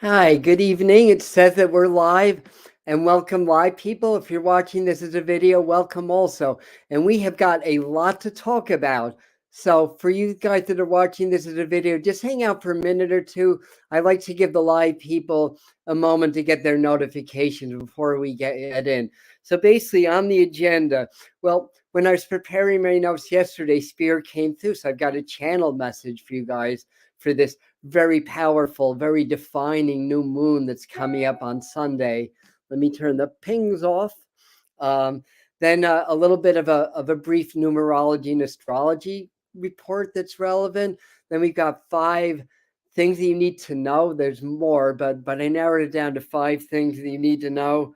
Hi, good evening. It says that we're live and welcome live people. If you're watching this as a video, welcome also. And we have got a lot to talk about. So for you guys that are watching this as a video, just hang out for a minute or two. I like to give the live people a moment to get their notifications before we get in. So basically on the agenda, well, when I was preparing my notes yesterday, Spirit came through. So I've got a channel message for you guys for this very powerful, very defining new moon that's coming up on Sunday. Let me turn the pings off. Then a little bit of a brief numerology and astrology report that's relevant. Then we've got 5 things that you need to know. There's more, but I narrowed it down to 5 things that you need to know.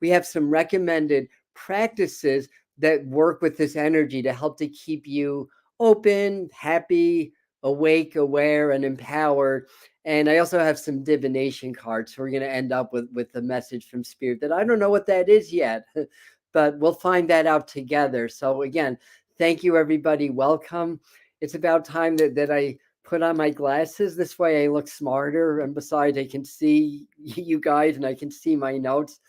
We have some recommended practices that work with this energy to help to keep you open, happy, awake, aware, and empowered. And I also have some divination cards. So we're going to end up with a message from Spirit that I don't know what that is yet, but we'll find that out together. So again, thank you, everybody. Welcome. It's about time that I put on my glasses. This way I look smarter. And besides, I can see you guys and I can see my notes.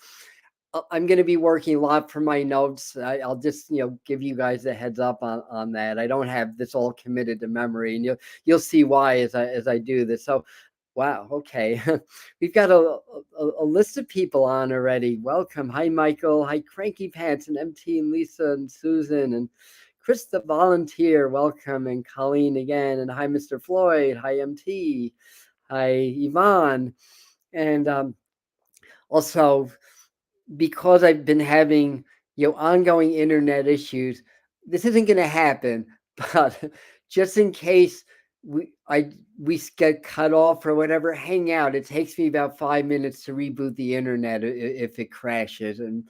I'm going to be working a lot for my notes. I'll just, give you guys a heads up on that. I don't have this all committed to memory, and you'll see why as I do this. So, wow, okay, we've got a list of people on already. Welcome, hi Michael, hi Cranky Pants, and MT, and Lisa, and Susan, and Chris the volunteer. Welcome, and Colleen again, and hi Mr. Floyd, hi MT, hi Yvonne, and also, because I've been having ongoing internet issues, this isn't going to happen. But just in case we get cut off or whatever, hang out. It takes me about 5 minutes to reboot the internet if it crashes, and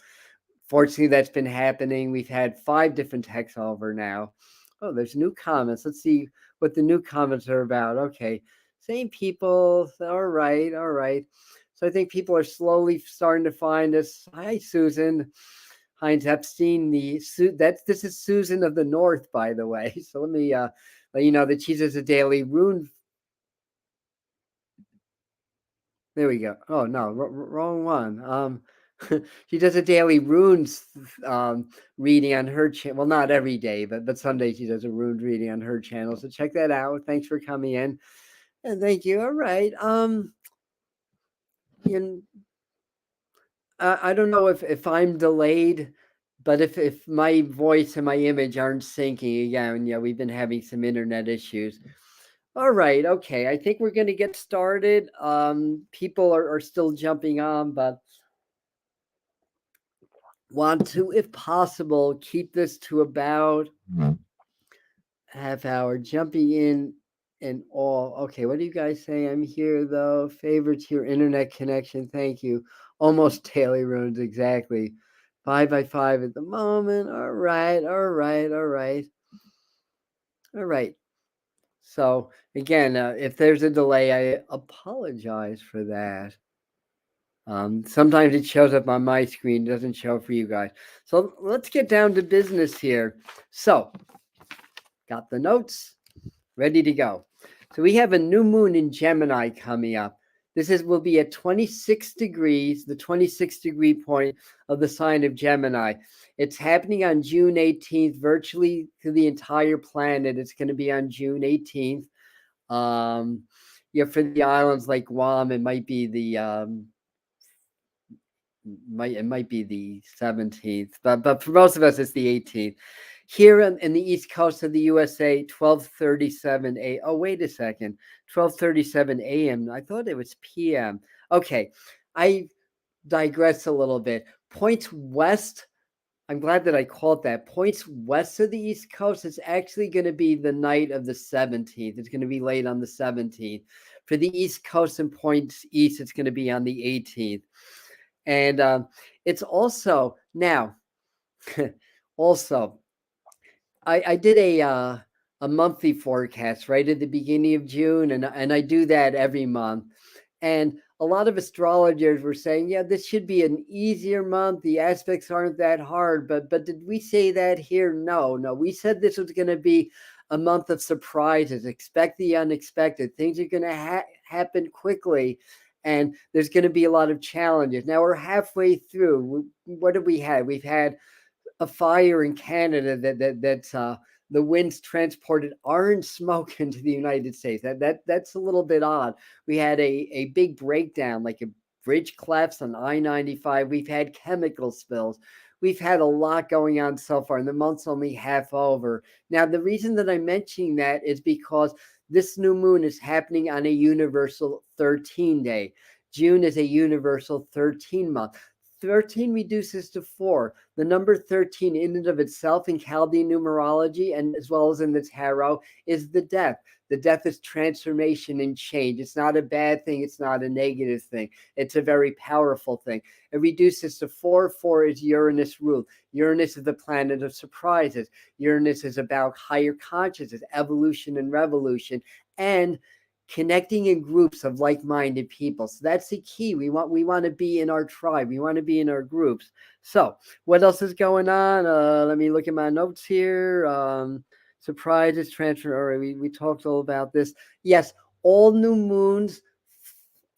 fortunately that's been happening. We've had 5 different texts over now. Oh, there's new comments. Let's see what the new comments are about. Okay, same people. All right, all right. So I think people are slowly starting to find us. Hi, Susan Hines Epstein. This is Susan of the North, by the way. So let me let you know that she does a daily rune. There we go. Oh no, wrong one. She does a daily runes reading on her channel. Well, not every day, but some days she does a runes reading on her channel. So check that out. Thanks for coming in, and thank you. All right. You I don't know if I'm delayed, but if my voice and my image aren't syncing again, yeah, we've been having some internet issues. All right, okay. I think we're going to get started. People are still jumping on, but want to, if possible, keep this to about half hour. Jumping in and all. Okay, what do you guys say? I'm here though. Favor to your internet connection. Thank you. Almost daily runes, exactly. 5 by 5 at the moment. All right, all right, all right. All right. So again, if there's a delay, I apologize for that. Sometimes it shows up on my screen, doesn't show for you guys. So let's get down to business here. So, got the notes, ready to go. So we have a new moon in Gemini coming up. Will be at 26 degrees, the 26-degree point of the sign of Gemini. It's happening on June 18th, virtually to the entire planet. It's going to be on June 18th. For the islands like Guam, it might be the 17th, but for most of us, it's the 18th. Here in the East Coast of the USA, 12:37 a. Oh, wait a second, 12:37 a.m. I thought it was p.m. Okay, I digress a little bit. Points west. I'm glad that I called that. Points west of the East Coast, it's actually going to be the night of the 17th. It's going to be late on the 17th. For the East Coast and points east, it's going to be on the 18th. And it's also now, also, I did a monthly forecast right at the beginning of June, and I do that every month. And a lot of astrologers were saying, yeah, this should be an easier month. The aspects aren't that hard. But did we say that here? No. We said this was going to be a month of surprises. Expect the unexpected. Things are going to happen quickly. And there's going to be a lot of challenges. Now we're halfway through. What have we had? We've had a fire in Canada that's the winds transported orange smoke into the United States. That's a little bit odd. We had a big breakdown, like a bridge collapse on I-95. We've had chemical spills. We've had a lot going on so far, and the month's only half over. Now, the reason that I'm mentioning that is because this new moon is happening on a universal 13 day. June is a universal 13 month. 13 reduces to 4. The number 13 in and of itself in Chaldean numerology and as well as in the tarot is the death. The death is transformation and change. It's not a bad thing. It's not a negative thing. It's a very powerful thing. It reduces to 4. 4 is Uranus ruled. Uranus is the planet of surprises. Uranus is about higher consciousness, evolution and revolution, and connecting in groups of like-minded people. So that's the key. We want to be in our tribe. We want to be in our groups. So what else is going on? Let me look at my notes here. Surprises, transfer. All right, we talked all about this. Yes, all new moons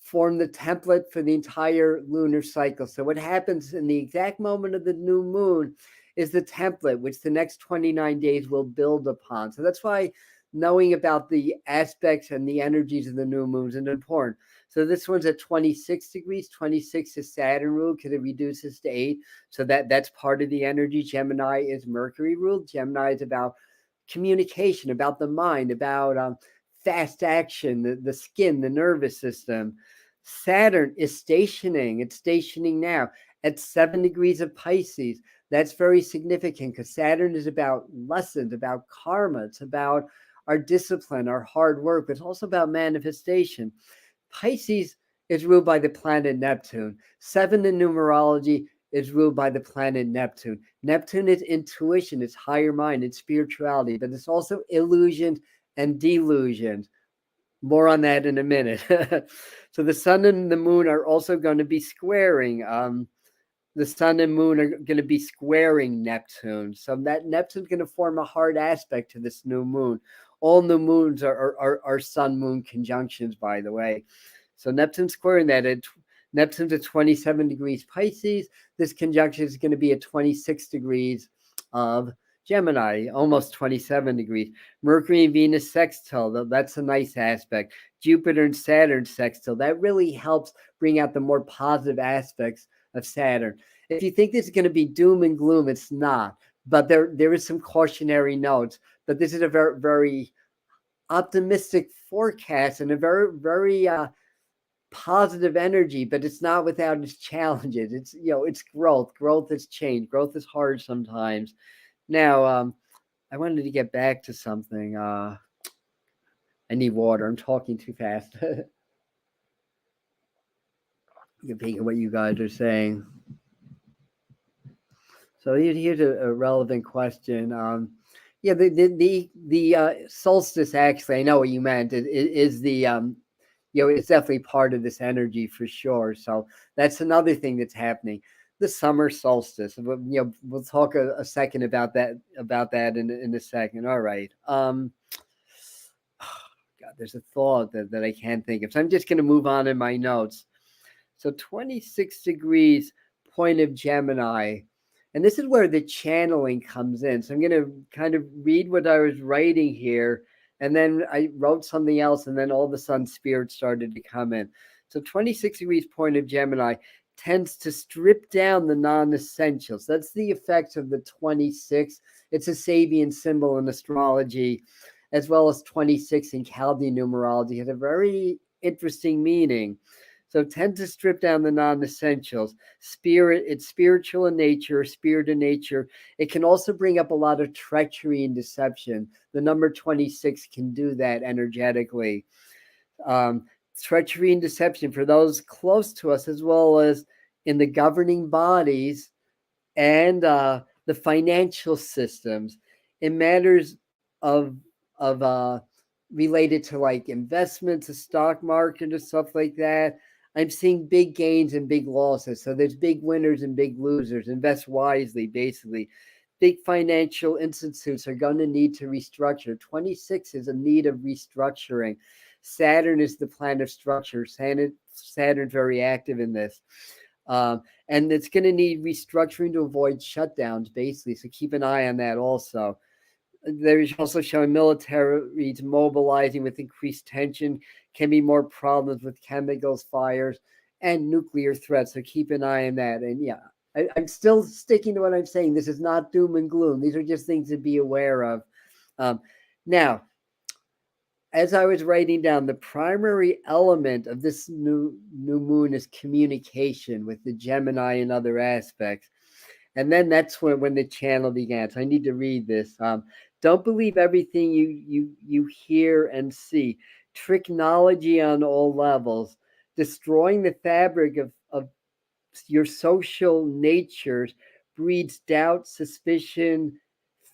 form the template for the entire lunar cycle. So what happens in the exact moment of the new moon is the template, which the next 29 days will build upon. So that's why knowing about the aspects and the energies of the new moons is important. So this one's at 26 degrees. 26 is Saturn ruled because it reduces to 8. So that's part of the energy. Gemini is Mercury ruled. Gemini is about communication, about the mind, about fast action, the skin, the nervous system. Saturn is stationing. It's stationing now at 7 degrees of Pisces. That's very significant because Saturn is about lessons, about karma. It's about our discipline, our hard work, but it's also about manifestation. Pisces is ruled by the planet Neptune. 7 in numerology is ruled by the planet Neptune. Neptune is intuition, it's higher mind, it's spirituality, but it's also illusions and delusions. More on that in a minute. So the sun and the moon are also going to be squaring. The sun and moon are going to be squaring Neptune. So that Neptune's going to form a hard aspect to this new moon. All new moons are sun-moon conjunctions, by the way. So Neptune's squaring that. Neptune's at 27 degrees Pisces. This conjunction is going to be at 26 degrees of Gemini, almost 27 degrees. Mercury and Venus sextile, that's a nice aspect. Jupiter and Saturn sextile, that really helps bring out the more positive aspects of Saturn. If you think this is going to be doom and gloom, it's not. But there is some cautionary notes. But this is a very, very optimistic forecast and a very, very positive energy. But it's not without its challenges. It's it's growth. Growth is change. Growth is hard sometimes. Now, I wanted to get back to something. I need water. I'm talking too fast. You can peek at what you guys are saying. So here's a relevant question. Yeah, the solstice. Actually, I know what you meant. It is the it's definitely part of this energy for sure. So that's another thing that's happening. The summer solstice. We'll talk a second about that in a second. All right. God, there's a thought that I can't think of. So I'm just going to move on in my notes. So 26 degrees point of Gemini. And this is where the channeling comes in. So I'm going to kind of read what I was writing here. And then I wrote something else. And then all of a sudden, spirit started to come in. So 26 degrees point of Gemini tends to strip down the non-essentials. That's the effects of the 26. It's a Sabian symbol in astrology, as well as 26 in Chaldean numerology. It has a very interesting meaning. So tend to strip down the non-essentials. Spirit, it's spiritual in nature, spirit in nature. It can also bring up a lot of treachery and deception. The number 26 can do that energetically. Treachery and deception for those close to us, as well as in the governing bodies and the financial systems. In matters of related to like investments, the stock market, and stuff like that, I'm seeing big gains and big losses. So there's big winners and big losers. Invest wisely, basically. Big financial institutes are going to need to restructure. 26 is a need of restructuring. Saturn is the planet of structure. Saturn's very active in this. And it's going to need restructuring to avoid shutdowns, basically. So keep an eye on that also. There's also showing militaries mobilizing with increased tension, can be more problems with chemicals, fires, and nuclear threats. So keep an eye on that. And yeah, I'm still sticking to what I'm saying. This is not doom and gloom. These are just things to be aware of. Now, as I was writing down, the primary element of this new moon is communication with the Gemini and other aspects. And then that's when the channel began. So I need to read this. Don't believe everything you hear and see. Tricknology on all levels, destroying the fabric of your social natures breeds doubt, suspicion,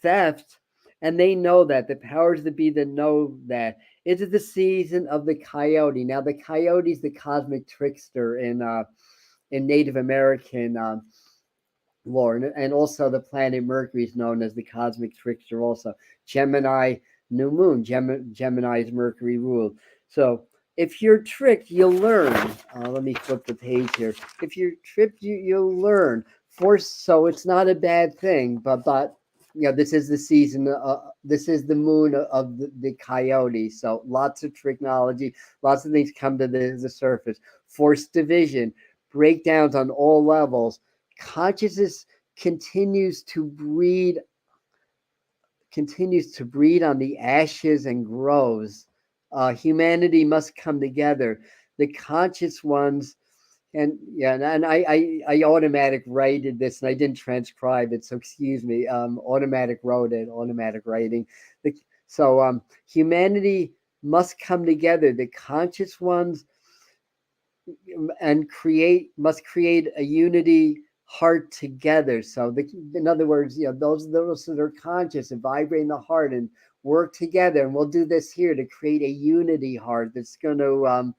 theft, and they know that. The powers that be that know that. It is the season of the coyote. Now, the coyote is the cosmic trickster in Native American lore, and also the planet Mercury is known as the cosmic trickster. Also, Gemini New Moon. Gemini is Mercury ruled. So if you're tricked, you'll learn. Let me flip the page here. If you're tricked, you'll learn. So it's not a bad thing, but this is the season. This is the moon of the coyote. So lots of tricknology, lots of things come to the surface. Forced division, breakdowns on all levels. Consciousness continues to breed on the ashes and grows. Humanity must come together. The conscious ones, and I automatic rated this, and I didn't transcribe it, so excuse me. Automatic wrote it, automatic writing. So humanity must come together. The conscious ones and must create a unity heart together. So in other words, those that are conscious and vibrating the heart and work together, and we'll do this here to create a unity heart that's going to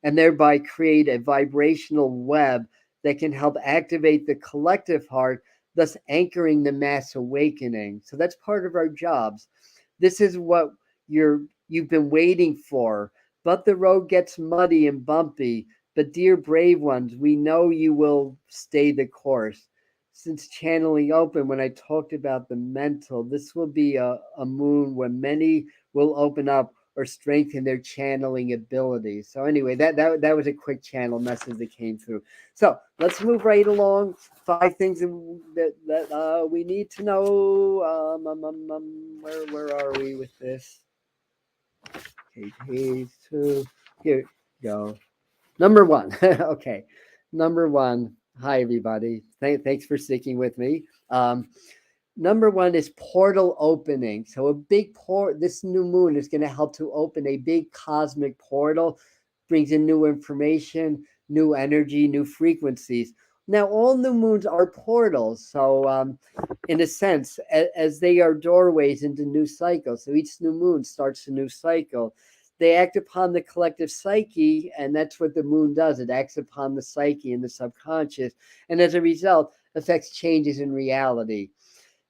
and thereby create a vibrational web that can help activate the collective heart, thus anchoring the mass awakening. So that's part of our jobs. This is what you've been waiting for, but the road gets muddy and bumpy. But dear brave ones, we know you will stay the course. Since channeling open, when I talked about the mental, this will be a moon where many will open up or strengthen their channeling abilities. So anyway, that was a quick channel message that came through. So let's move right along. 5 things that we need to know. Where are we with this? Okay, page 2. Here we go. Number 1. Okay. Number 1. Hi, everybody. Thanks for sticking with me. Number 1 is portal opening. So a big this new moon is going to help to open a big cosmic portal, brings in new information, new energy, new frequencies. Now, all new moons are portals. So in a sense, as they are doorways into new cycles. So each new moon starts a new cycle. They act upon the collective psyche, and that's what the moon does. It acts upon the psyche and the subconscious, and as a result, affects changes in reality.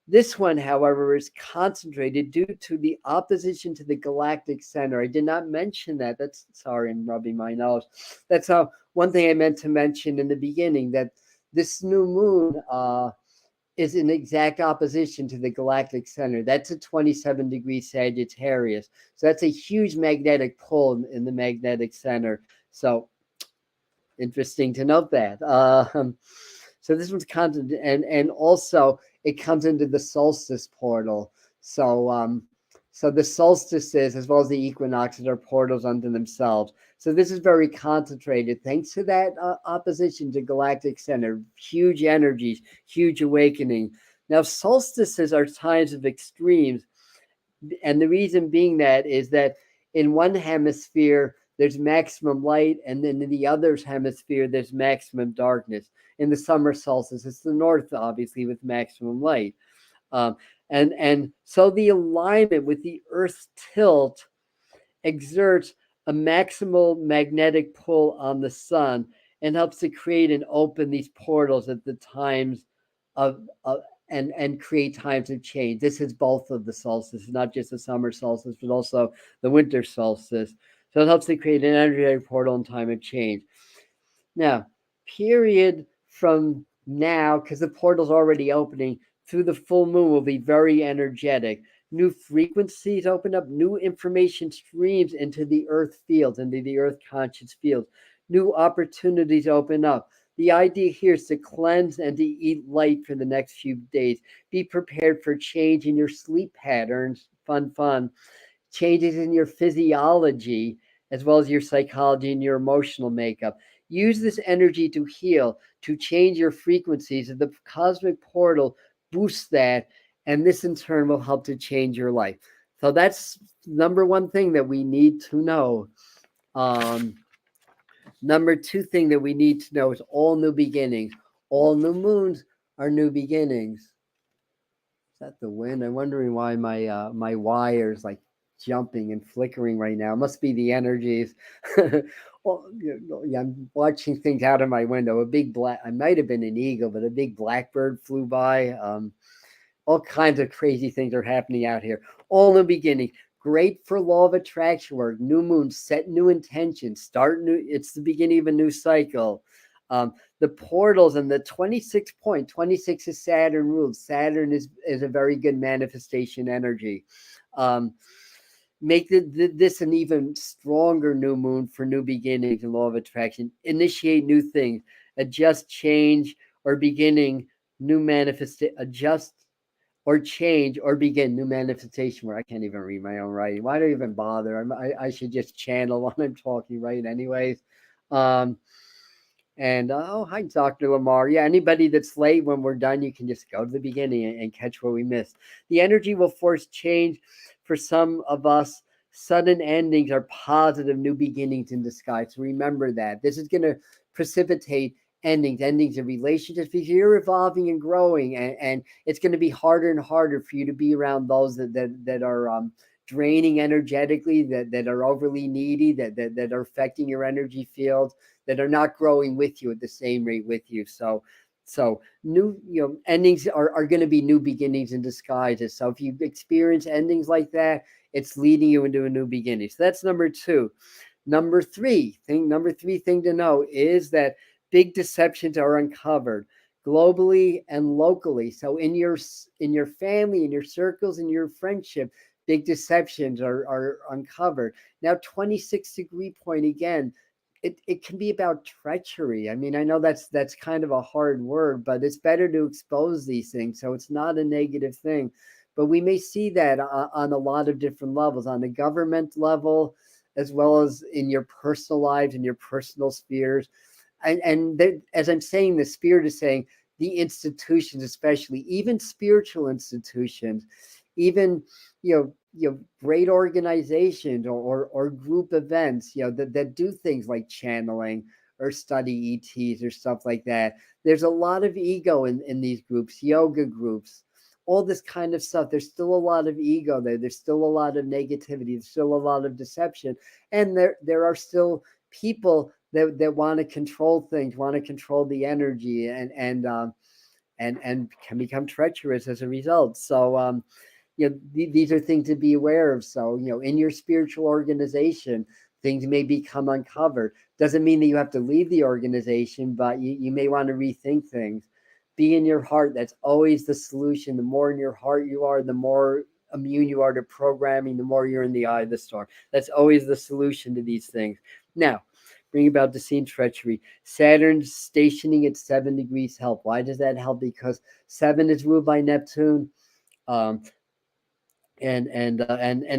This one, however, is concentrated due to the opposition to the galactic center. I did not mention that. Sorry, I'm rubbing my nose. That's one thing I meant to mention in the beginning, that this new moon is in exact opposition to the galactic center. That's a 27-degree Sagittarius. So that's a huge magnetic pull in the magnetic center. So interesting to note that. So this one's constant, and also it comes into the solstice portal. So so the solstices, as well as the equinoxes, are portals unto themselves. So this is very concentrated, thanks to that opposition to galactic center. Huge energies, huge awakening. Now, solstices are times of extremes, and the reason being that is that in one hemisphere there's maximum light, and then in the other hemisphere there's maximum darkness. In the summer solstice, it's the north, obviously, with maximum light. And so the alignment with the Earth's tilt exerts a maximal magnetic pull on the sun and helps to create and open these portals at the times and create times of change. This is both of the solstices, not just the summer solstice, but also the winter solstice. So it helps to create an energetic portal in time of change. Now, period from now, because the portal's already opening, through the full moon will be very energetic. New frequencies open up, new information streams into the earth fields, into the earth conscious fields. New opportunities open up. The idea here is to cleanse and to eat light for the next few days. Be prepared for change in your sleep patterns. Fun. Changes in your physiology, as well as your psychology and your emotional makeup. Use this energy to heal, to change your frequencies. The cosmic portal boosts that, and this in turn will help to change your life. So that's number one thing that we need to know. Number two thing that we need to know is all new beginnings. All new moons are new beginnings. Is that the wind? I'm wondering why my wires like jumping and flickering right now. It must be the energies. Well, yeah, I'm watching things out of my window. A big black, I might have been an eagle, but a big blackbird flew by. All kinds of crazy things are happening out here. All in the beginning. Great for law of attraction work. New moon, set new intentions, start new. It's the beginning of a new cycle. The portals and the 26 is Saturn ruled. Saturn is a very good manifestation energy. Make this an even stronger new moon for new beginnings and law of attraction. Initiate new things, adjust, change, or beginning new manifestation. Adjust or change or begin new manifestation. Where I can't even read my own writing. Why do I even bother? I should just channel when I'm talking, right? Anyways. And oh, hi, Dr. Lamar. Yeah, anybody that's late, when we're done, you can just go to the beginning and catch what we missed. The energy will force change for some of us. Sudden endings are positive new beginnings in disguise. So remember that. This is going to precipitate endings of relationships, because you're evolving and growing, and it's going to be harder and harder for you to be around those that are draining energetically, that are overly needy, that are affecting your energy field, that are not growing with you at the same rate with you. So new, endings are going to be new beginnings in disguises. So if you experience endings like that, it's leading you into a new beginning. So that's number two. Number three thing to know is that big deceptions are uncovered globally and locally. So in your family, in your circles, in your friendship, big deceptions are uncovered. Now, 26 degree point again. It can be about treachery. I mean, I know that's kind of a hard word, but it's better to expose these things, so it's not a negative thing. But we may see that on a lot of different levels, on the government level, as well as in your personal lives, in your personal spheres. And as I'm saying, the spirit is saying the institutions, especially even spiritual institutions, even great organizations or group events, that do things like channeling or study ETs or stuff like that. There's a lot of ego in these groups, yoga groups, all this kind of stuff. There's still a lot of ego there. There's still a lot of negativity. There's still a lot of deception. And there are still people that want to control things, want to control the energy, and can become treacherous as a result. So these are things to be aware of. So in your spiritual organization, things may become uncovered. Doesn't mean that you have to leave the organization, but you may want to rethink things. Be in your heart. That's always the solution. The more in your heart you are, the more immune you are to programming, the more you're in the eye of the storm. That's always the solution to these things. Now, bring about the scene treachery. Saturn's stationing at 7 degrees help. Why does that help? Because 7 is ruled by Neptune. And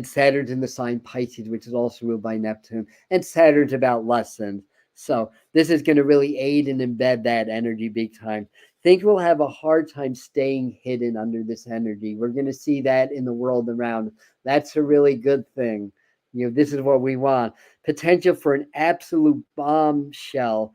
Saturn's in the sign Pisces, which is also ruled by Neptune, and Saturn's about lessons. So this is going to really aid and embed that energy big time. Things will have a hard time staying hidden under this energy. We're going to see that in the world around. That's a really good thing. This is what we want. Potential for an absolute bombshell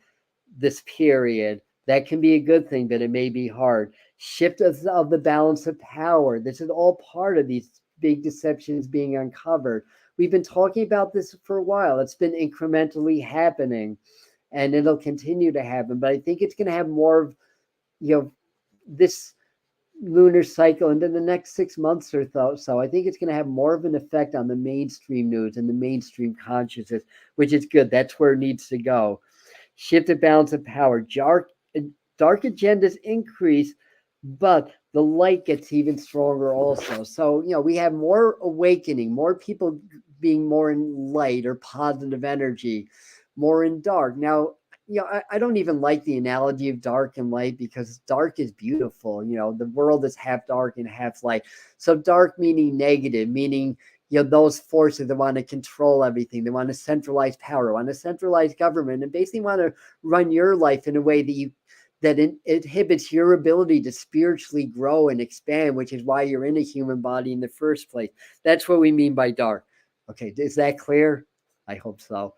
this period. That can be a good thing, but it may be hard. Shift of the balance of power. This is all part of these big deceptions being uncovered. We've been talking about this for a while. It's been incrementally happening, and it'll continue to happen. But I think it's going to have more of this lunar cycle into the next 6 months or so, I think it's going to have more of an effect on the mainstream news and the mainstream consciousness, which is good. That's where it needs to go. Shifted balance of power. Dark agendas increase, but the light gets even stronger also. So, we have more awakening, more people being more in light or positive energy, more in dark. Now, I don't even like the analogy of dark and light because dark is beautiful. The world is half dark and half light. So dark meaning negative, meaning those forces that want to control everything. They want to centralize power, want to centralize government, and basically want to run your life in a way that inhibits your ability to spiritually grow and expand, which is why you're in a human body in the first place. That's what we mean by dark. Okay, is that clear? I hope so.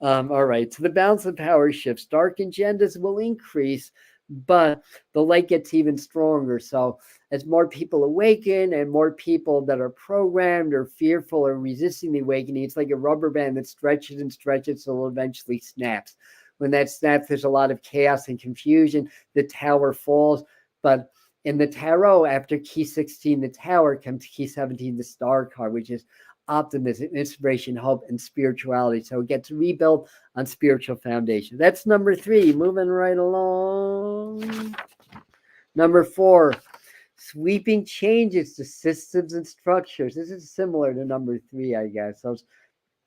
All right, so the balance of power shifts. Dark agendas will increase, but the light gets even stronger. So as more people awaken and more people that are programmed or fearful or resisting the awakening, it's like a rubber band that stretches and stretches till it eventually snaps. When that snaps, there's a lot of chaos and confusion. The tower falls. But in the tarot, after key 16, the tower, comes key 17, the star card, which is optimism, inspiration, hope, and spirituality. So it gets rebuilt on spiritual foundation. That's number 3. Moving right along. Number 4, sweeping changes to systems and structures. This is similar to number 3, I guess. Those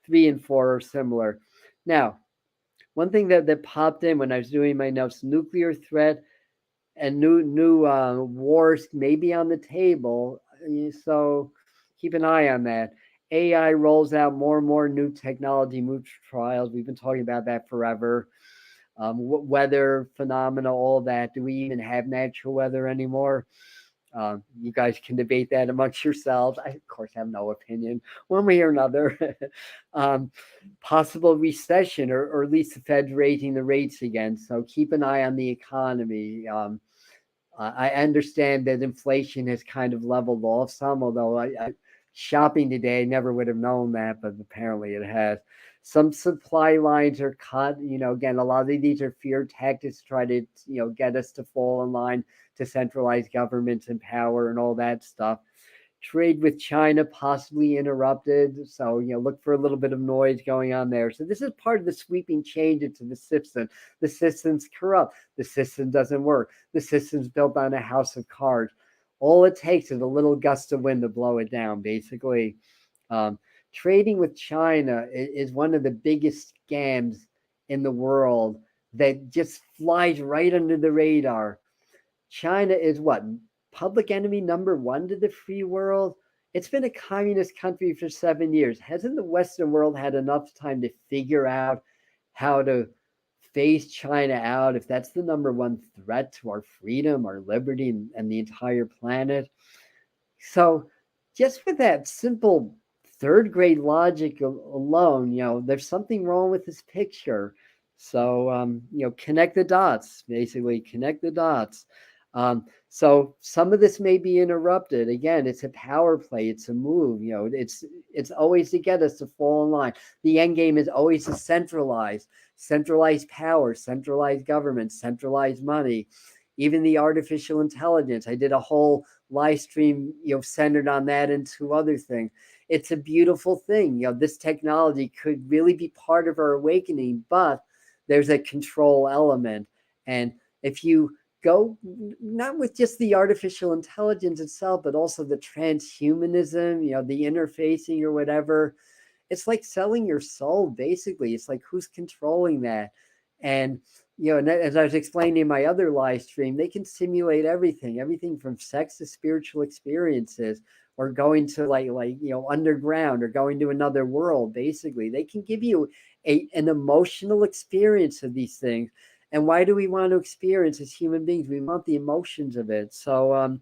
3 and 4 are similar. Now, one thing that popped in when I was doing my notes: nuclear threat and new wars may be on the table. So keep an eye on that. AI rolls out more and more new technology, new trials. We've been talking about that forever. Weather phenomena, all that. Do we even have natural weather anymore? You guys can debate that amongst yourselves. I, of course, have no opinion one way or another. Possible recession, or at least the Fed raising the rates again. So keep an eye on the economy. I understand that inflation has kind of leveled off some, although shopping today, I never would have known that, but apparently it has. Some supply lines are cut. Again, a lot of these are fear tactics to try to, get us to fall in line to centralized governments and power and all that stuff. Trade with China possibly interrupted. So, look for a little bit of noise going on there. So this is part of the sweeping changes to the system. The system's corrupt. The system doesn't work. The system's built on a house of cards. All it takes is a little gust of wind to blow it down, basically. Trading with China is one of the biggest scams in the world that just flies right under the radar. China is what? Public enemy number 1 to the free world? It's been a communist country for 7 years. Hasn't the Western world had enough time to figure out how to phase China out if that's the number 1 threat to our freedom, our liberty, and the entire planet? So just with that simple 3rd grade logic alone, there's something wrong with this picture. So, connect the dots, basically connect the dots. So some of this may be interrupted. Again, it's a power play. It's a move. It's always to get us to fall in line. The end game is always to centralize power, centralize government, centralize money, even the artificial intelligence. I did a whole live stream, centered on that and 2 other things. It's a beautiful thing. This technology could really be part of our awakening, but there's a control element. And if you go not with just the artificial intelligence itself, but also the transhumanism, the interfacing or whatever, it's like selling your soul, basically. It's like, who's controlling that? And, and as I was explaining in my other live stream, they can simulate everything from sex to spiritual experiences, or going to like underground, or going to another world. Basically, they can give you an emotional experience of these things. And why do we want to experience as human beings? We want the emotions of it. So,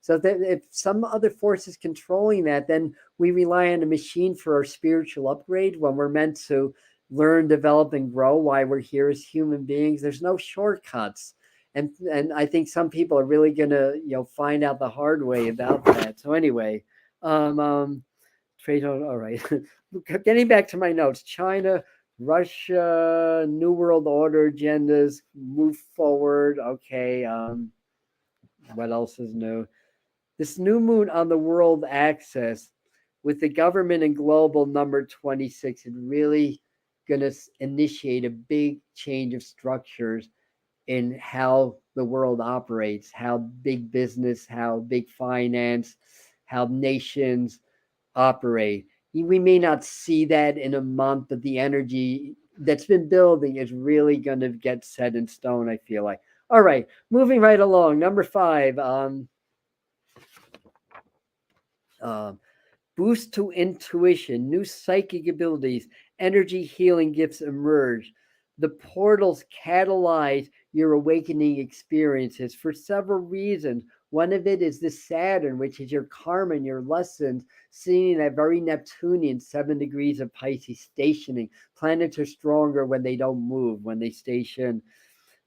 so that if some other force is controlling that, then we rely on a machine for our spiritual upgrade when we're meant to learn, develop, and grow. Why we're here as human beings. There's no shortcuts. And I think some people are really going to, find out the hard way about that. So anyway, trade on. All right. Getting back to my notes, China, Russia, New World Order agendas, move forward. Okay. What else is new? This new moon on the world axis with the government and global number 26 is really going to initiate a big change of structures in how the world operates, how big business, how big finance, how nations operate. We may not see that in a month, but the energy that's been building is really going to get set in stone, I feel like. All right, moving right along. Number 5. Um, Boost to intuition, new psychic abilities, energy healing gifts emerge. The portals catalyze your awakening experiences for several reasons. One of it is the Saturn, which is your karma and your lessons, seeing that very Neptunian 7 degrees of Pisces stationing. Planets are stronger when they don't move, when they station.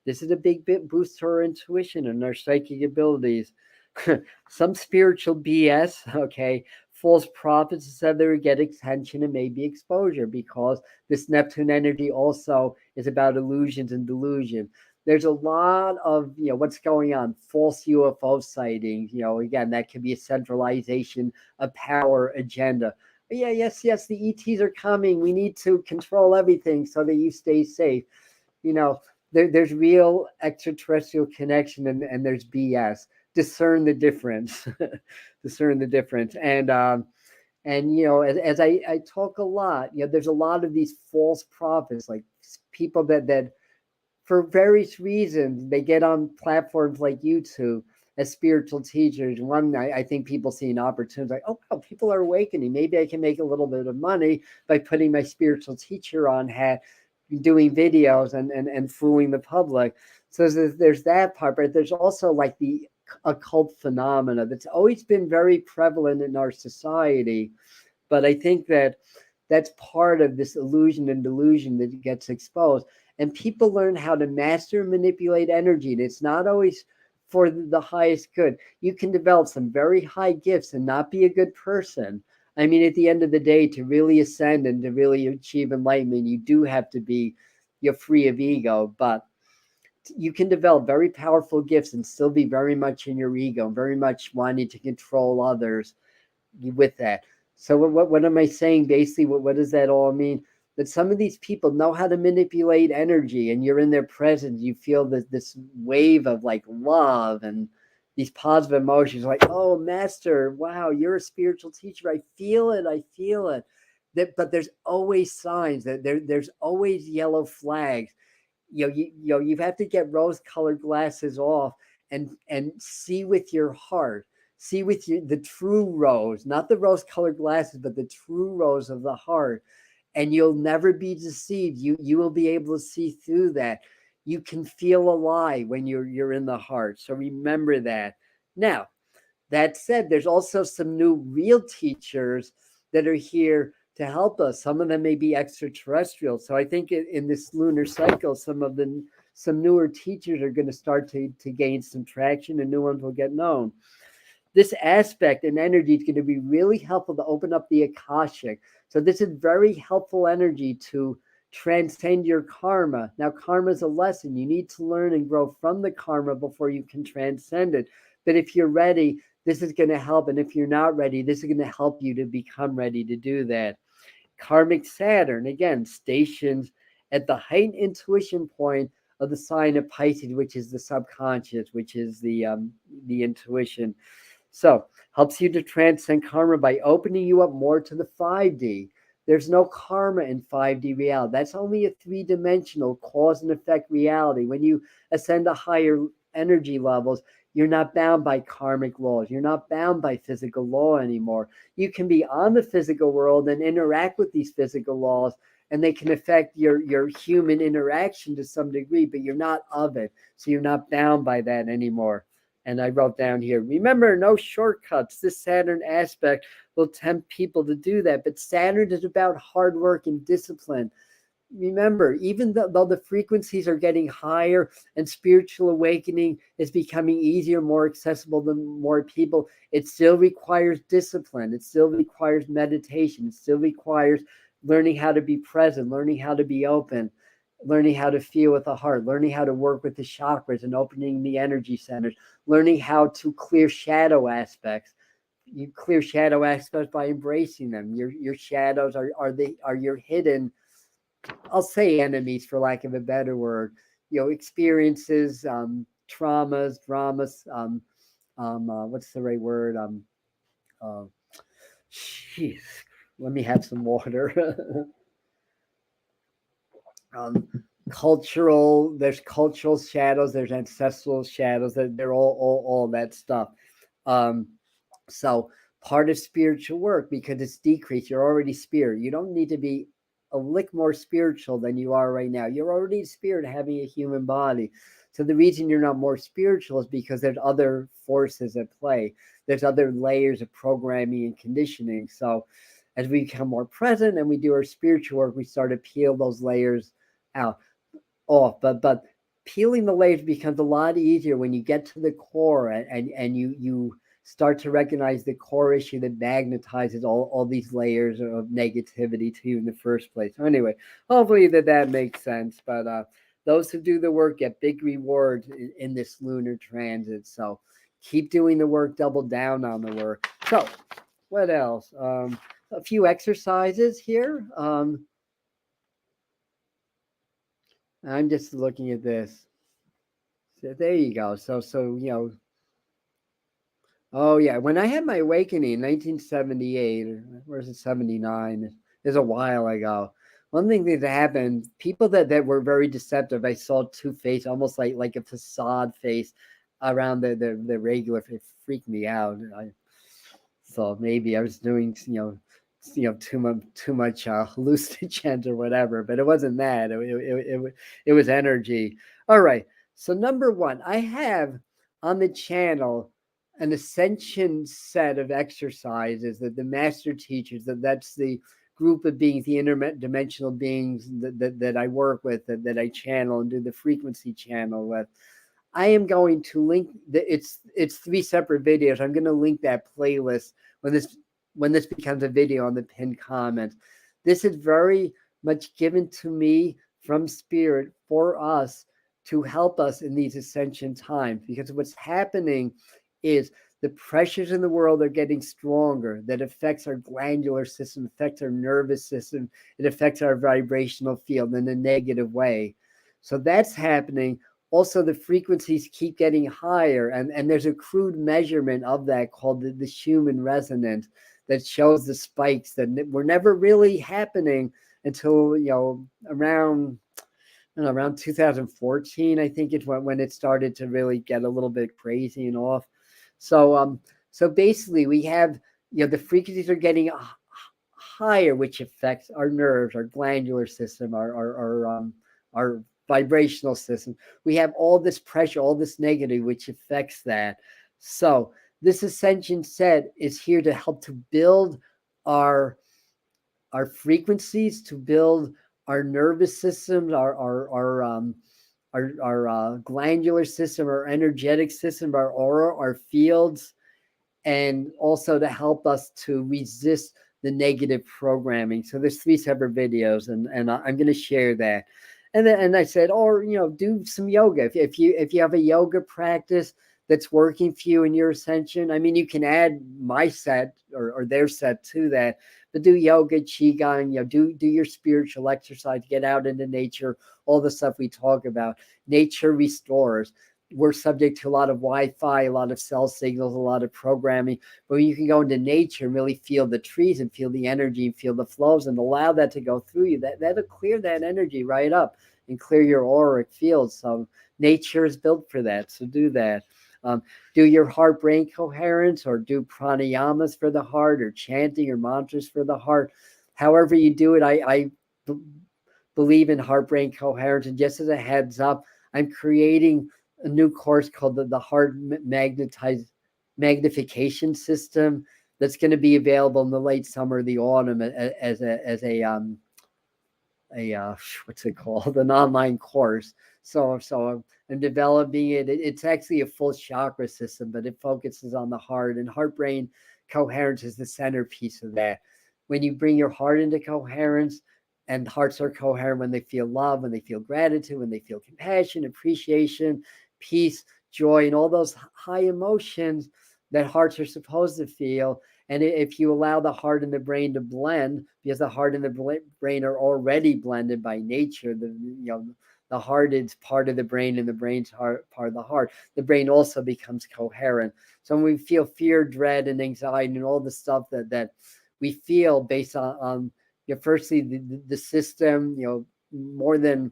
This is a big bit boost to our intuition and our psychic abilities. Some spiritual BS, okay, false prophets said they would get attention and maybe exposure because this Neptune energy also is about illusions and delusion. There's a lot of, what's going on, false UFO sightings, again, that could be a centralization, a power agenda. Yeah, yes, the ETs are coming. We need to control everything so that you stay safe. There's real extraterrestrial connection and there's BS. Discern the difference. Discern the difference. And as I talk a lot, there's a lot of these false prophets, like people that for various reasons they get on platforms like YouTube as spiritual teachers. One, I think people see an opportunity, like, oh wow, people are awakening. Maybe I can make a little bit of money by putting my spiritual teacher on hat, doing videos and fooling the public. So there's that part, but there's also like the occult phenomena that's always been very prevalent in our society. But I think that's part of this illusion and delusion that gets exposed. And people learn how to master and manipulate energy. And it's not always for the highest good. You can develop some very high gifts and not be a good person. I mean, at the end of the day, to really ascend and to really achieve enlightenment, you do have to be, you're free of ego. But you can develop very powerful gifts and still be very much in your ego, very much wanting to control others with that. So what am I saying? Basically, what does that all mean? That some of these people know how to manipulate energy, and you're in their presence. You feel this wave of like love and these positive emotions, like, oh, master, wow, you're a spiritual teacher. I feel it. I feel it. But there's always signs that there's always yellow flags. You have to get rose-colored glasses off and see with your heart. See with the true rose, not the rose-colored glasses, but the true rose of the heart. And you'll never be deceived. You will be able to see through that. You can feel alive when you're in the heart. So remember that. Now, that said, there's also some new real teachers that are here to help us. Some of them may be extraterrestrial. So I think in this lunar cycle, some newer teachers are going to start to gain some traction and new ones will get known. This aspect and energy is going to be really helpful to open up the Akashic. So this is very helpful energy to transcend your karma. Now, karma is a lesson. You need to learn and grow from the karma before you can transcend it. But if you're ready, this is going to help. And if you're not ready, this is going to help you to become ready to do that. Karmic Saturn, again, stations at the heightened intuition point of the sign of Pisces, which is the subconscious, which is the intuition. So helps you to transcend karma by opening you up more to the 5D. There's no karma in 5D reality. That's only a 3-dimensional cause and effect reality. When you ascend to higher energy levels, you're not bound by karmic laws. You're not bound by physical law anymore. You can be on the physical world and interact with these physical laws, and they can affect your human interaction to some degree, but you're not of it. So you're not bound by that anymore. And I wrote down here, remember, no shortcuts. This Saturn aspect will tempt people to do that. But Saturn is about hard work and discipline. Remember, even though the frequencies are getting higher and spiritual awakening is becoming easier, more accessible to more people, it still requires discipline. It still requires meditation. It still requires learning how to be present, learning how to be open. learning how to feel with the heart, learning how to work with the chakras and opening the energy centers, learning how to clear shadow aspects. You clear shadow aspects by embracing them. Your shadows are your hidden, I'll say, enemies, for lack of a better word. Experiences, traumas, dramas. What's the right word? Uh, Jeez, let me have some water. um, there's cultural shadows, there's ancestral shadows. They're all that stuff. Um, so part of spiritual work, because it's decreased, you're already spirit. You don't need to be a lick more spiritual than you are right now. You're already spirit having a human body. So the reason you're not more spiritual is because there's other forces at play. There's other layers of programming and conditioning. So as we become more present and we do our spiritual work, we start to peel those layers out off. But peeling the layers becomes a lot easier when you get to the core, and you start to recognize the core issue that magnetizes all these layers of negativity to you in the first place. So anyway, hopefully that makes sense. But those who do the work get big rewards in this lunar transit. So keep doing the work, double down on the work. So what else? A few exercises here. I'm just looking at this. So there you go. So oh yeah, when I had my awakening in 1978, or is it 79? It's a while ago. One thing that happened, people that were very deceptive, I saw two faces, almost like a facade face around the regular. It freaked me out. So maybe I was doing too much hallucinogens or whatever, but it wasn't that. It was energy. All right. So number one, I have on the channel an ascension set of exercises that the master teachers, that's the group of beings, the interdimensional beings that I work with, that I channel and do the frequency channel with. I am going to link it's three separate videos. I'm going to link that playlist when this becomes a video on the pinned comments. This is very much given to me from spirit for us to help us in these ascension times, because what's happening is the pressures in the world are getting stronger. That affects our glandular system, affects our nervous system, it affects our vibrational field in a negative way. So that's happening. Also, the frequencies keep getting higher, and there's a crude measurement of that called the Schumann resonance that shows the spikes that were never really happening until around 2014, I think it's when it started to really get a little bit crazy and off. So basically we have the frequencies are getting higher, which affects our nerves, our glandular system, our vibrational system. We have all this pressure, all this negative, which affects that. So this ascension set is here to help to build our frequencies, to build our nervous systems, our glandular system, our energetic system, our aura, our fields, and also to help us to resist the negative programming. So there's three separate videos, and I'm going to share that. And I said, or do some yoga if you have a yoga practice that's working for you in your ascension. I mean, you can add my set or their set to that, but do yoga, qigong, do your spiritual exercise, get out into nature, all the stuff we talk about. Nature restores. We're subject to a lot of Wi-Fi, a lot of cell signals, a lot of programming, but you can go into nature and really feel the trees and feel the energy and feel the flows and allow that to go through you. That'll clear that energy right up and clear your auric field. So nature is built for that. So do that. Do your heart-brain coherence, or do pranayamas for the heart, or chanting or mantras for the heart. However you do it, I believe in heart-brain coherence. And just as a heads up, I'm creating a new course called the Heart Magnetized Magnification System that's going to be available in the late summer or the autumn as a what's it called, an online course. So I'm developing it. It's actually a full chakra system, but it focuses on the heart, and heart brain coherence is the centerpiece of that. When you bring your heart into coherence, And hearts are coherent when they feel love, when they feel gratitude, when they feel compassion, appreciation, peace, joy, and all those high emotions that hearts are supposed to feel. And if you allow the heart and the brain to blend, because the heart and the brain are already blended by nature, the heart is part of the brain and the brain's part of the heart. The brain also becomes coherent. So when we feel fear, dread, and anxiety, and all the stuff that we feel based on firstly, the system, more than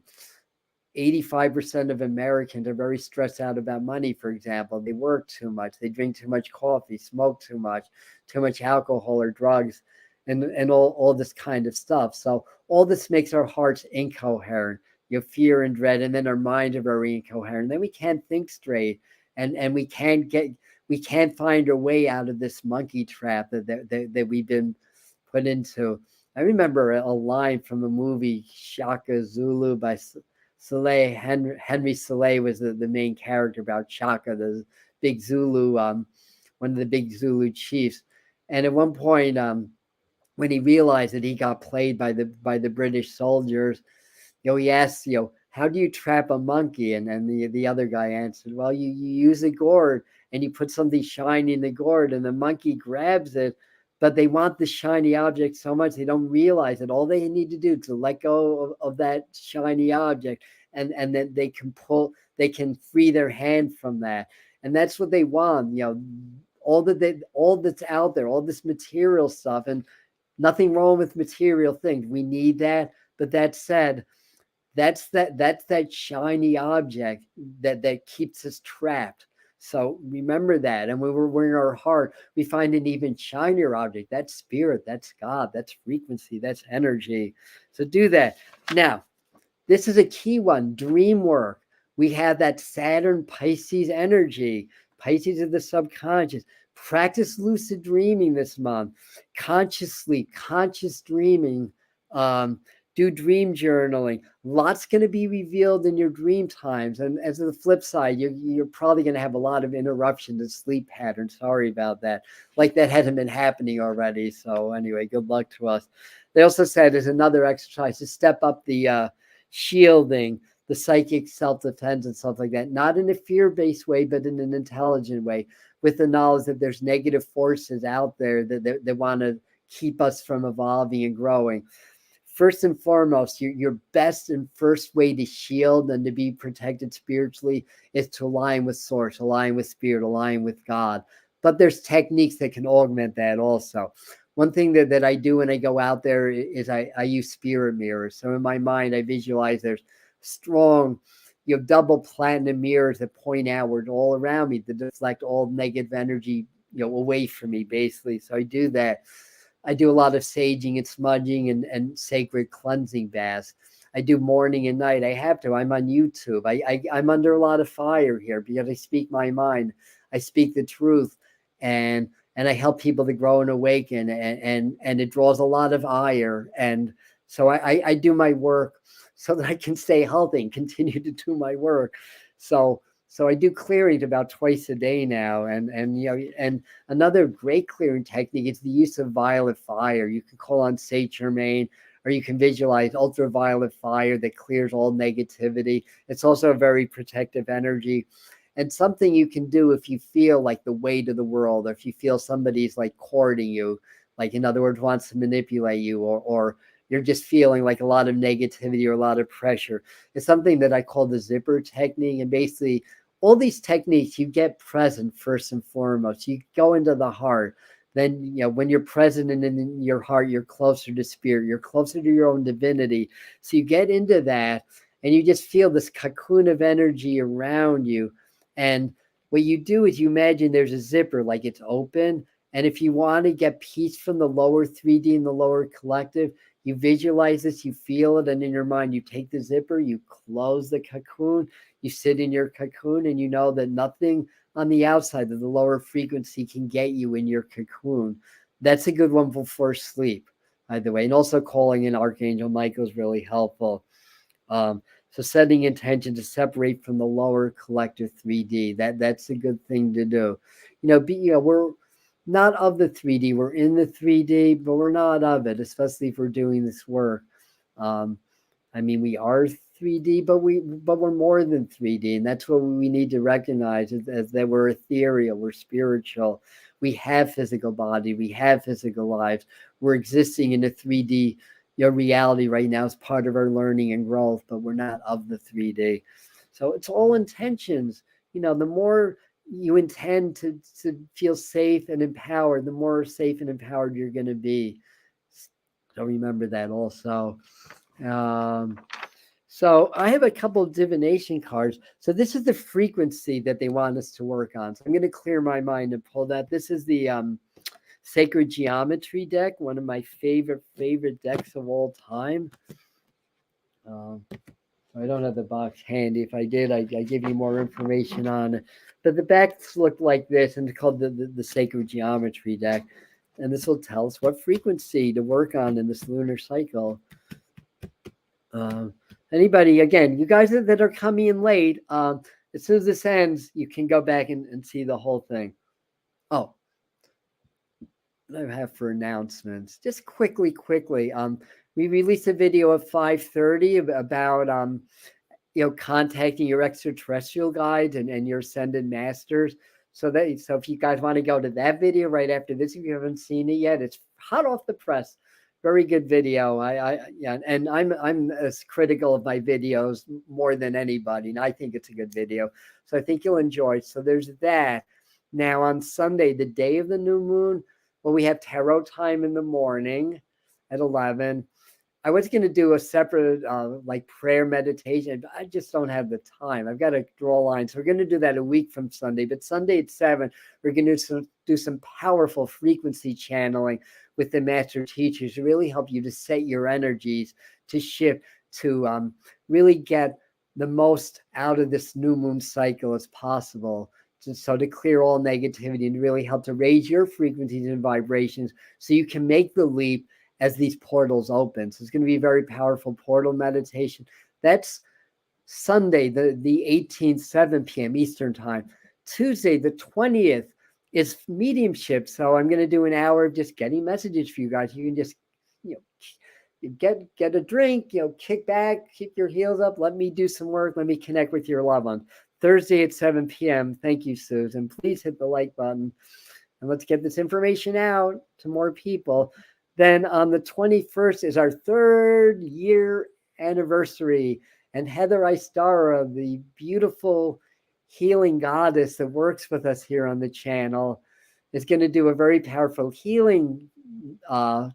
85% of Americans are very stressed out about money, for example. They work too much, they drink too much coffee, smoke too much alcohol or drugs, and all this kind of stuff. So all this makes our hearts incoherent. Fear and dread, and then our minds are very incoherent. Then we can't think straight, and we can't find our way out of this monkey trap that we've been put into. I remember a line from a movie, Shaka Zulu, by Soleil. Henry Soleil was the main character, about Shaka, the big Zulu, one of the big Zulu chiefs. And at one point, when he realized that he got played by the British soldiers, he asked, how do you trap a monkey? And then the other guy answered, well, you use a gourd and you put something shiny in the gourd and the monkey grabs it, but they want the shiny object so much they don't realize that all they need to do is to let go of that shiny object, and then they can free their hand from that. And that's what they want, all that's out there, all this material stuff, and nothing wrong with material things. We need that. But that said, that's that shiny object that keeps us trapped. So remember that. And when we're in our heart, we find an even shinier object. That's spirit, that's God, that's frequency, that's energy. So do that. Now, this is a key one, dream work. We have that Saturn Pisces energy. Pisces of the subconscious. Practice lucid dreaming this month. Conscious sleep, conscious dreaming. Do dream journaling. Lots going to be revealed in your dream times. And as the flip side, you're probably going to have a lot of interruptions in sleep patterns. Sorry about that. Like that hasn't been happening already. So anyway, good luck to us. They also said there's another exercise to step up the shielding, the psychic self-defense and stuff like that. Not in a fear-based way, but in an intelligent way, with the knowledge that there's negative forces out there that want to keep us from evolving and growing. First and foremost, your best and first way to shield and to be protected spiritually is to align with source, align with spirit, align with God. But there's techniques that can augment that also. One thing that I do when I go out there is I use spirit mirrors. So in my mind, I visualize there's strong, double platinum mirrors that point outward all around me to deflect all negative energy, away from me, basically. So I do that. I do a lot of saging and smudging and sacred cleansing baths. I do morning and night. I have to. I'm on YouTube. I'm under a lot of fire here because I speak my mind. I speak the truth, and I help people to grow and awaken, and it draws a lot of ire. And so I do my work so that I can stay healthy and continue to do my work. So I do clearing about twice a day now, and another great clearing technique is the use of violet fire. You can call on Saint Germain, or you can visualize ultraviolet fire that clears all negativity. It's also a very protective energy, and something you can do if you feel like the weight of the world, or if you feel somebody's like courting you, like in other words, wants to manipulate you, or you're just feeling like a lot of negativity or a lot of pressure. It's something that I call the zipper technique, and basically all these techniques, you get present first and foremost. You go into the heart. Then, when you're present and in your heart, you're closer to spirit. You're closer to your own divinity. So you get into that, and you just feel this cocoon of energy around you. And what you do is you imagine there's a zipper, like it's open. And if you want to get peace from the lower 3D and the lower collective, you visualize this, you feel it, and in your mind, you take the zipper, you close the cocoon, you sit in your cocoon, and you know that nothing on the outside of the lower frequency can get you in your cocoon. That's a good one before sleep, by the way. And also calling in Archangel Michael is really helpful. So setting intention to separate from the lower collective 3D, that's a good thing to do. We're not of the 3D. We're in the 3D, but we're not of it, especially if we're doing this work. I mean, we are 3D, but we're more than 3D, and that's what we need to recognize as that we're ethereal, we're spiritual, we have physical body, we have physical lives, we're existing in a 3D reality right now as part of our learning and growth, but we're not of the 3D. So it's all intentions. The more you intend to feel safe and empowered, the more safe and empowered you're going to be. So remember that also. So I have a couple of divination cards. So this is the frequency that they want us to work on. So I'm going to clear my mind and pull that. This is the Sacred Geometry deck, one of my favorite decks of all time. I don't have the box handy. If I did, I give you more information on it. But the backs look like this, and it's called the Sacred Geometry deck. And this will tell us what frequency to work on in this lunar cycle. Anybody, again, you guys that are coming in late, as soon as this ends, you can go back and see the whole thing. Oh, I have for announcements. Just quickly. We released a video at 5:30 about contacting your extraterrestrial guides and your ascended masters. So if you guys want to go to that video right after this, if you haven't seen it yet, it's hot off the press. Very good video. And I'm as critical of my videos more than anybody, and I think it's a good video. So I think you'll enjoy it. So there's that. Now on Sunday, the day of the new moon, well, we have tarot time in the morning at 11. I was going to do a separate like prayer meditation, but I just don't have the time. I've got to draw lines. So we're going to do that a week from Sunday. But Sunday at 7, we're going to do some powerful frequency channeling with the master teachers to really help you to set your energies, to shift, to really get the most out of this new moon cycle as possible. So to clear all negativity and really help to raise your frequencies and vibrations so you can make the leap as these portals open. So it's going to be a very powerful portal meditation. That's Sunday, the 18th, 7 p.m. Eastern time. Tuesday, the 20th, is mediumship. So I'm going to do an hour of just getting messages for you guys. You can just, get a drink, kick back, keep your heels up. Let me do some work. Let me connect with your loved one. Thursday at 7 p.m. Thank you, Susan. Please hit the like button and let's get this information out to more people. Then on the 21st is our 3rd year anniversary. And Heather Istara, the beautiful healing goddess that works with us here on the channel, is going to do a very powerful healing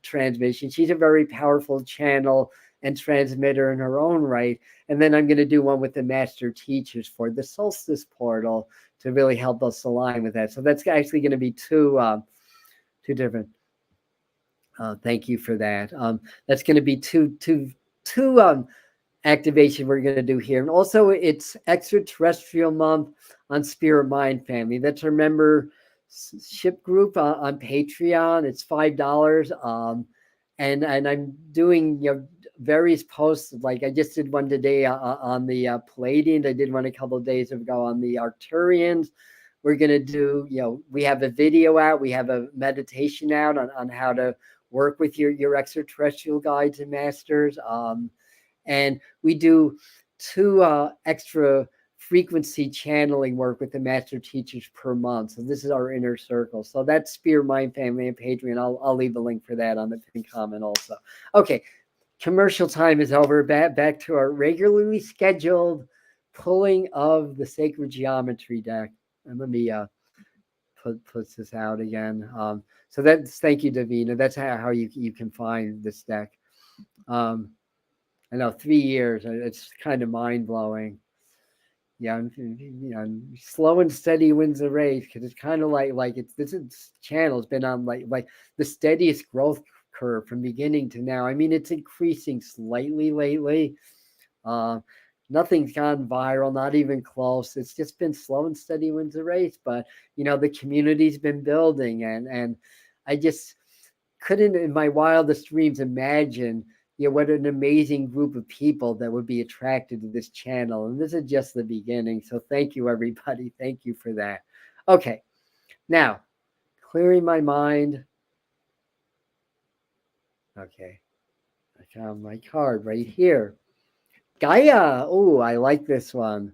transmission. She's a very powerful channel and transmitter in her own right. And then I'm going to do one with the master teachers for the solstice portal to really help us align with that. So that's actually going to be two different. Thank you for that. That's going to be two activation we're going to do here. And also it's extraterrestrial month on Spirit Mind Family. That's our membership group on Patreon. It's $5. And I'm doing various posts. Like I just did one today on the Palladians. I did one a couple of days ago on the Arcturians. We're going to do, we have a video out. We have a meditation out on how to work with your extraterrestrial guides and masters. And we do 2 extra frequency channeling work with the master teachers per month. So this is our inner circle. So that's Spirit Mind Family and Patreon. I'll leave a link for that on the pinned comment also. Okay, commercial time is over. Back to our regularly scheduled pulling of the Sacred Geometry deck. And let me put this out again. So thank you, Davina. That's how you can find this deck. I know 3 years. It's kind of mind blowing. Yeah, slow and steady wins the race because it's kind of like this channel's been on like the steadiest growth curve from beginning to now. I mean, it's increasing slightly lately. Nothing's gone viral, not even close. It's just been slow and steady wins the race. But the community's been building, and I just couldn't in my wildest dreams imagine what an amazing group of people that would be attracted to this channel. And this is just the beginning. So thank you, everybody. Thank you for that. Okay. Now, clearing my mind. Okay. my card right here. Gaia. Oh, I like this one.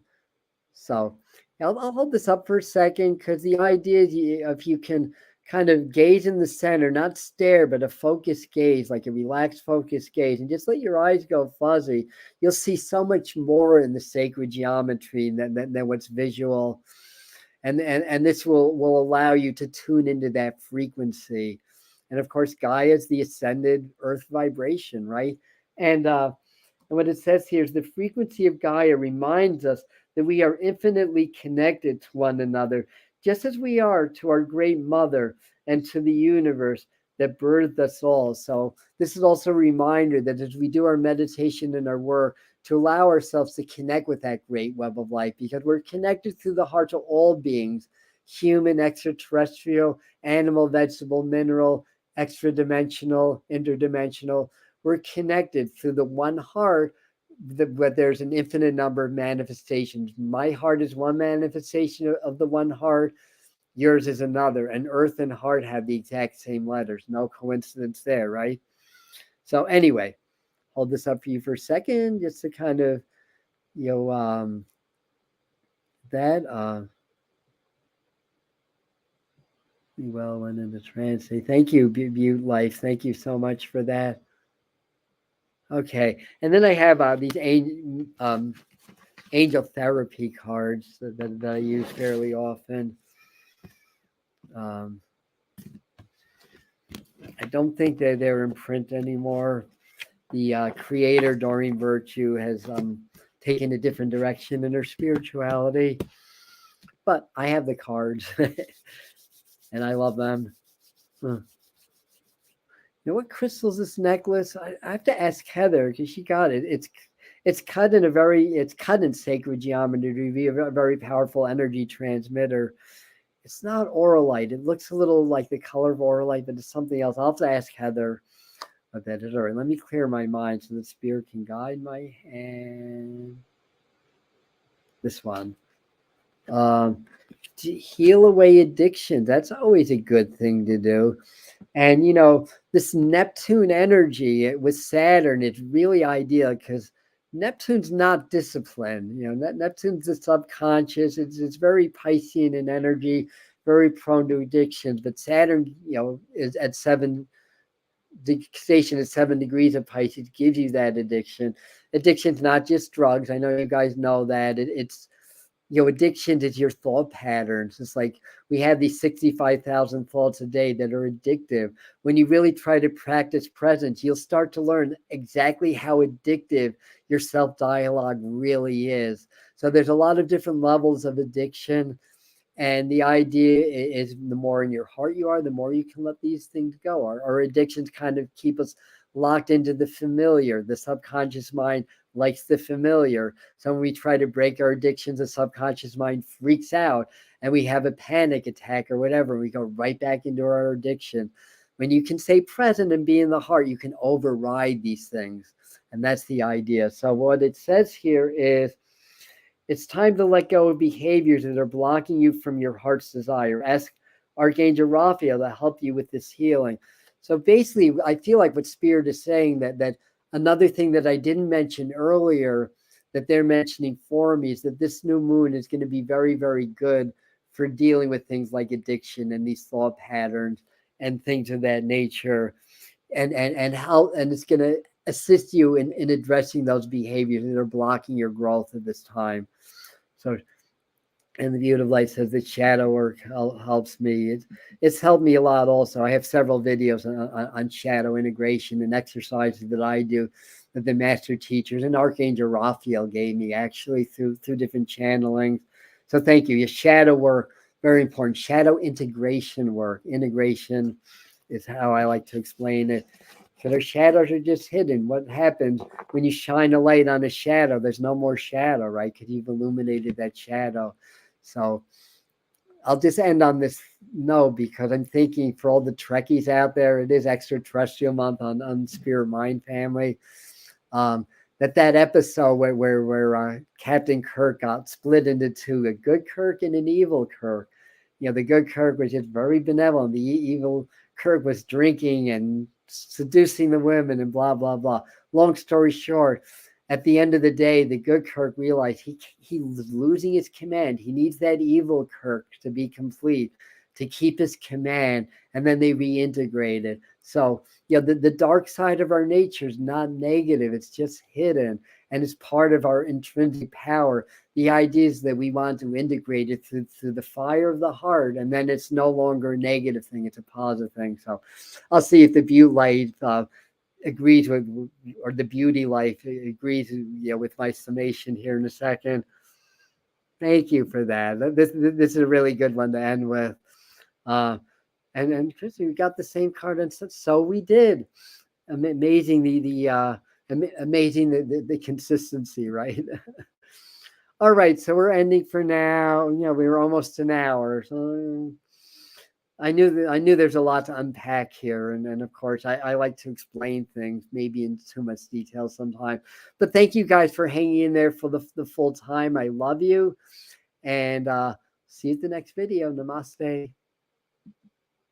So I'll hold this up for a second because the idea is if you can kind of gaze in the center, not stare, but a focused gaze, like a relaxed focused gaze, and just let your eyes go fuzzy, you'll see so much more in the sacred geometry than what's visual. And this will allow you to tune into that frequency. And of course, Gaia is the ascended earth vibration, right? And what it says here is the frequency of Gaia reminds us that we are infinitely connected to one another, just as we are to our great mother and to the universe that birthed us all. So this is also a reminder that as we do our meditation and our work, to allow ourselves to connect with that great web of light, because we're connected through the heart of all beings, human, extraterrestrial, animal, vegetable, mineral, extra-dimensional, interdimensional. We're connected through the one heart, but there's an infinite number of manifestations. My heart is one manifestation of the one heart. Yours is another. And earth and heart have the exact same letters. No coincidence there, right? So anyway, hold this up for you for a second, just to kind of, that be well went into trance. Say thank you, Butte Life. Thank you so much for that. Okay, and then I have these angel therapy cards that I use fairly often. I don't think they're in print anymore. The creator, Doreen Virtue, has taken a different direction in her spirituality. But I have the cards, and I love them. You know what crystal is this necklace? I have to ask Heather because she got it. It's cut in sacred geometry to be a very powerful energy transmitter. It's not auralite. It looks a little like the color of auralite, but it's something else. I'll have to ask Heather what that is. All right, let me clear my mind so the spirit can guide my hand. This one. To heal away addiction. That's always a good thing to do. And, this Neptune energy with Saturn, it's really ideal because Neptune's not discipline. Neptune's the subconscious. It's very Piscean in energy, very prone to addictions. But Saturn, is at the station at 7 degrees of Pisces, gives you that addiction. Addiction's not just drugs. I know you guys know that. It's addiction is your thought patterns. It's like we have these 65,000 thoughts a day that are addictive. When you really try to practice presence, you'll start to learn exactly how addictive your self-dialogue really is. So there's a lot of different levels of addiction. And the idea is the more in your heart you are, the more you can let these things go. Our addictions kind of keep us locked into the familiar. The subconscious mind likes the familiar. So when we try to break our addictions, the subconscious mind freaks out and we have a panic attack or whatever. We go right back into our addiction. When you can stay present and be in the heart, you can override these things. And that's the idea. So what it says here is, it's time to let go of behaviors that are blocking you from your heart's desire. Ask Archangel Raphael to help you with this healing. So basically, I feel like what Spirit is saying, that another thing that I didn't mention earlier that they're mentioning for me is that this new moon is going to be very, very good for dealing with things like addiction and these thought patterns and things of that nature. And it's going to assist you in addressing those behaviors that are blocking your growth at this time. So, and the Beauty of Light says that shadow work helps me. It's helped me a lot also. I have several videos on shadow integration and exercises that I do that the master teachers and Archangel Raphael gave me actually through different channelings. So thank you. Your shadow work, very important. Shadow integration work. Integration is how I like to explain it. So their shadows are just hidden. What happens when you shine a light on a shadow? There's no more shadow, right? Because you've illuminated that shadow. So I'll just end on this note because I'm thinking for all the Trekkies out there, it is extraterrestrial month on Spirit Mind Family. That episode where Captain Kirk got split into two, a good Kirk and an evil Kirk. The good Kirk was just very benevolent. The evil Kirk was drinking and seducing the women and blah, blah, blah. Long story short, at the end of the day, the good Kirk realized he was losing his command. He needs that evil Kirk to be complete, to keep his command, and then they reintegrated. So, the dark side of our nature is not negative. It's just hidden, and it's part of our intrinsic power. The idea is that we want to integrate it through the fire of the heart, and then it's no longer a negative thing. It's a positive thing. So I'll see if the Butte Light agrees with, or the Beauty Life agrees, with my summation here in a second. Thank you for that. This is a really good one to end with. And Chris, we got the same card, and so we did. Amazing amazing the consistency, right? All right, so we're ending for now. We were almost an hour, so I knew there's a lot to unpack here, and of course I like to explain things maybe in too much detail sometimes. But thank you guys for hanging in there for the full time. I love you, and see you at the next video. Namaste.